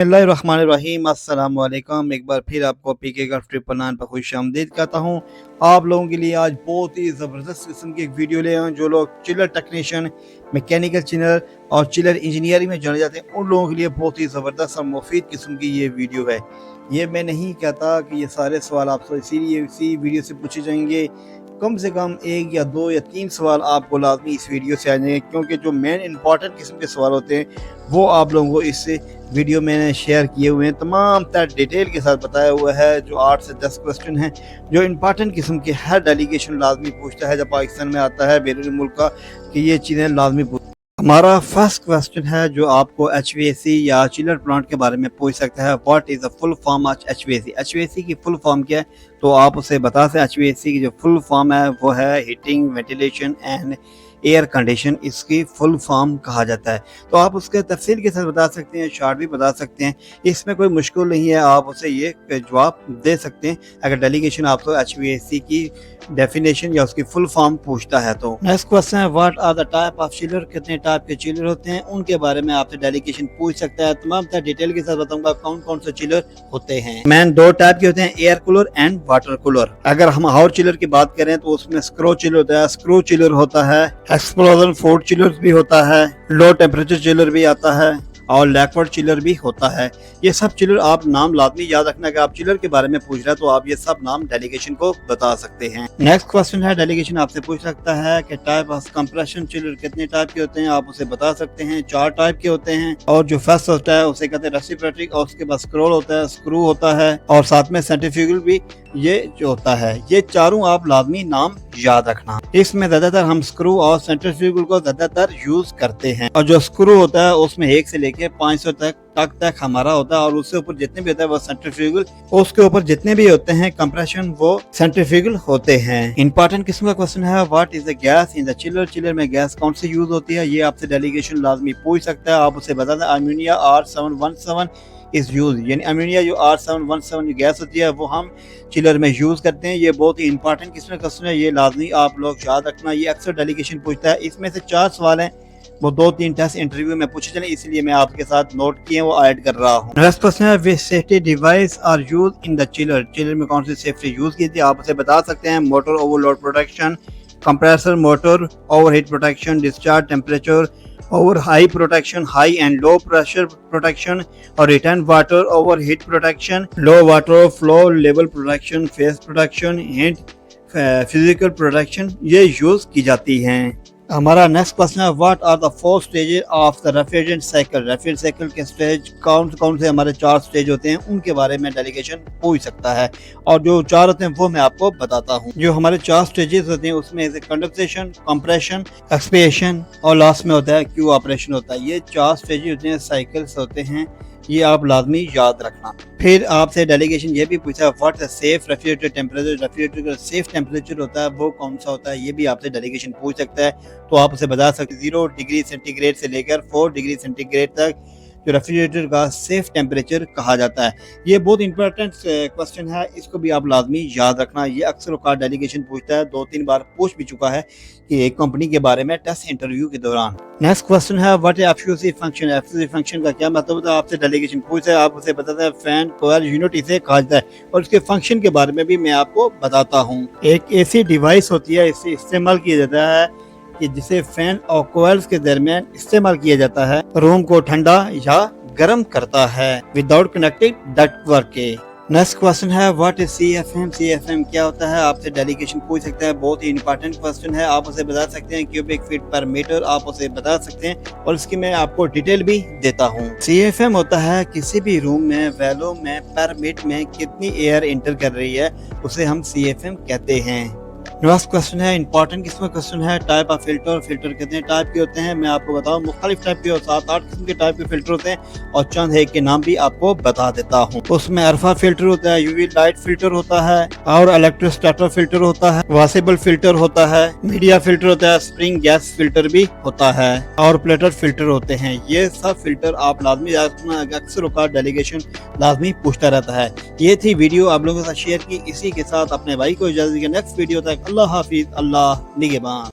बिस्मिल्लाहिर्रहमानिर्रहीम अस्सलाम वालेकुम। एक बार फिर आपको पीके गल्फ 999 पर खुशामदीद कहता हूँ। आप लोगों के लिए आज बहुत ही ज़बरदस्त किस्म की एक वीडियो ले आए हैं। जो लोग चिलर टेक्नीशियन, मैकेनिकल चिलर और चिलर इंजीनियरिंग में जाने जाते हैं, उन लोगों के लिए बहुत ही ज़बरदस्त और मुफीद किस्म की ये वीडियो है। ये मैं नहीं कहता कि ये सारे सवाल आपसे इसी वीडियो से पूछे जाएंगे। कम से कम 1 या 2 या 3 सवाल आपको लाजमी इस वीडियो से आ जाएंगे, क्योंकि जो मेन इंपॉर्टेंट किस्म के सवाल होते हैं वो आप लोगों को इस वीडियो में शेयर किए हुए हैं। तमाम तर डिटेल के साथ बताया हुआ है। जो 8 से 10 क्वेश्चन हैं जो इंपॉर्टेंट किस्म के हर डेलीगेशन लाजमी पूछता है जब पाकिस्तान में आता है बैरून मुल्क का, कि ये चीज़ें लाजमी पूछ। हमारा फर्स्ट क्वेश्चन है जो आपको HVAC या चिलर प्लांट के बारे में पूछ सकता है। What is the full form of HVAC? HVAC की फुल फॉर्म क्या है तो आप उसे बता सकते हैं। HVAC की जो फुल फॉर्म है वो है heating, ventilation and air condition, इसकी फुल फॉर्म कहा जाता है। तो आप उसके तफसील के साथ बता सकते हैं, शॉर्ट भी बता सकते हैं, इसमें कोई मुश्किल नहीं है। आप उसे ये जवाब दे सकते हैं अगर डेलीगेशन आपको HVAC की डेफिनेशन या उसकी फुल फॉर्म पूछता है तो। नेक्स्ट क्वेश्चन है what are the type of chiller? कितने टाइप के चिलर होते हैं, उनके बारे में आपसे डेलीगेशन पूछ सकता है। तमाम डिटेल के साथ बताऊंगा कौन कौन से चिलर होते हैं। मैन 2 टाइप के होते हैं, air cooler and water cooler. अगर हम हाउस चिलर की बात करें तो उसमें स्क्रू चिलर होता है, स्क्रू चिलर होता है, एक्सप्लोजन फोर्ड चिलर भी होता है, लो टेम्परेचर चिलर भी आता है और लैकवर्ड चिलर भी होता है। ये सब चिलर आप नाम लाजमी याद रखना कि आप चिलर के बारे में पूछ रहे हैं तो आप ये सब नाम डेलीगेशन को बता सकते हैं। नेक्स्ट क्वेश्चन है डेलीगेशन आपसे पूछ सकता है कि टाइप ऑफ कंप्रेशन चिलर कितने टाइप के होते हैं, आप उसे बता सकते हैं। 4 टाइप के होते हैं और जो फर्स्ट होता है उसे कहते हैं रेसिप्रोकेटिंग, और उसके बाद स्क्रॉल होता है, स्क्रू होता है और साथ में सेंट्रीफ्यूगल भी ये जो होता है। ये चारों आप लाजमी नाम याद रखना। इसमें ज्यादातर हम स्क्रू और सेंट्रीफ्यूगल को ज्यादातर यूज करते हैं और जो स्क्रू होता है उसमें 1 से लेके 500 तक हमारा होता है और उससे ऊपर जितने भी होता है वो सेंट्रीफ्यूगल, उसके ऊपर जितने भी होते हैं कंप्रेशन वो सेंट्रीफ्यूगल होते हैं। इंपॉर्टेंट किस्म का क्वेश्चन है what is the gas in the chiller? Chiller में गैस कौन सी यूज होती है, ये आपसे डेलीगेशन लाजमी पूछ सकता है। आप उसे बता दें अमोनिया R717 इज यूज, यानी अमोनिया जो R717 जो गैस होती है वो हम चिलर में यूज करते हैं। ये बहुत ही इंपॉर्टेंट किस्म का क्वेश्चन है, ये लाजमी आप लोग याद रखना। ये अक्सर डेलीगेशन पूछता है। इसमें से 4 सवाल हैं वो 2-3 टेस्ट इंटरव्यू में पूछे चले, इसलिए मैं आपके साथ नोट किए वो ऐड कर रहा हूँ। नेक्स्ट क्वेश्चन है which safety device are use in the chiller? Chiller में कौन सी सेफ्टी यूज की थी, आप उसे बता सकते हैं। Motor overload protection, compressor motor overheat protection, discharge temperature over high protection, high and low pressure protection और return water over heat protection, low water flow level protection, phase protection and physical protection ये use की जाती हैं। हमारा next question है what are the 4 stages of the refrigerant cycle? Refrigerant cycle के stage कौन से हमारे 4 स्टेज होते हैं, उनके बारे में डेलीगेशन पूछ सकता है और जो 4 होते हैं वो मैं आपको बताता हूँ। जो हमारे 4 स्टेजेस होते हैं उसमें कंडेंसेशन, कंप्रेशन, एक्सपेंशन और लास्ट में होता है क्यू ऑपरेशन होता है। ये 4 स्टेजेस होते हैं, साइकिल्स होते हैं, ये आप लाजमी याद रखना। फिर आपसे डेलीगेशन ये भी पूछा what the safe refrigerator temperature? Refrigerator का सेफ टेम्परेचर होता है वो कौन सा होता है, ये भी आपसे डेलीगेशन पूछ सकता है। तो आप उसे बता सकते 0 डिग्री सेंटीग्रेड से लेकर 4 डिग्री सेंटीग्रेड तक जो रेफ्रिजरेटर का सेफ टेम्परेचर कहा जाता है। ये बहुत इंपॉर्टेंट क्वेश्चन है, इसको भी आप लाजमी याद रखना। ये अक्सर औकात डेलीगेशन पूछता है, 2-3 बार पूछ भी चुका है कि एक कंपनी के बारे में टेस्ट इंटरव्यू के दौरान। नेक्स्ट क्वेश्चन है what is FCC function? FCC function का क्या मतलब होता है, आपसे डेलीगेशन पूछता है। आप उसे बताते हैं फैन कॉइल यूनिट इसे कहा जाता है और उसके फंक्शन के बारे में भी मैं आपको बताता हूँ। एक ऐसी डिवाइस होती है, इसे इस्तेमाल किया जाता है कि जिसे फैन और कोयल्स के दरमियान इस्तेमाल किया जाता है, रूम को ठंडा या गर्म करता है विदाउट कनेक्टेड डक्टवर्क के। नेक्स्ट क्वेश्चन है व्हाट इज CFM? CFM क्या होता है, आपसे डेलीगेशन पूछ सकता है। बहुत ही इंपॉर्टेंट क्वेश्चन है, आप उसे बता सकते हैं क्यूबिक फीट पर मीटर, आप उसे बता सकते हैं और इसकी मैं आपको डिटेल भी देता हूँ। CFM होता है किसी भी रूम में वैल्यूम में पर मिनट में कितनी एयर इंटर कर रही है, उसे हम CFM कहते हैं। नेक्स्ट क्वेश्चन है इंपॉर्टेंट किस्म का क्वेश्चन है टाइप ऑफ फिल्टर। फिल्टर कितने टाइप के होते हैं मैं आपको बताऊं, मुख्तलिफ टाइप के 7-8 किस्म के टाइप के फिल्टर होते हैं और चंद एक के नाम भी आपको बता देता हूं। उसमें अल्फा फिल्टर होता है, यूवी लाइट फिल्टर होता है और इलेक्ट्रोस्टैटर फिल्टर होता है, वॉशेबल फिल्टर होता है, मीडिया फिल्टर होता है, स्प्रिंग गैस फिल्टर भी होता है और प्लेटर फिल्टर होते हैं। ये सब फिल्टर आप लाजमी अक्सर औकात डेलीगेशन लाजमी पूछता रहता है। ये थी वीडियो आप लोगों के साथ शेयर की, इसी के साथ अपने भाई को इजाजत दीजिए। नेक्स्ट वीडियो तक अल्लाह हाफिज, अल्लाह निगहबान।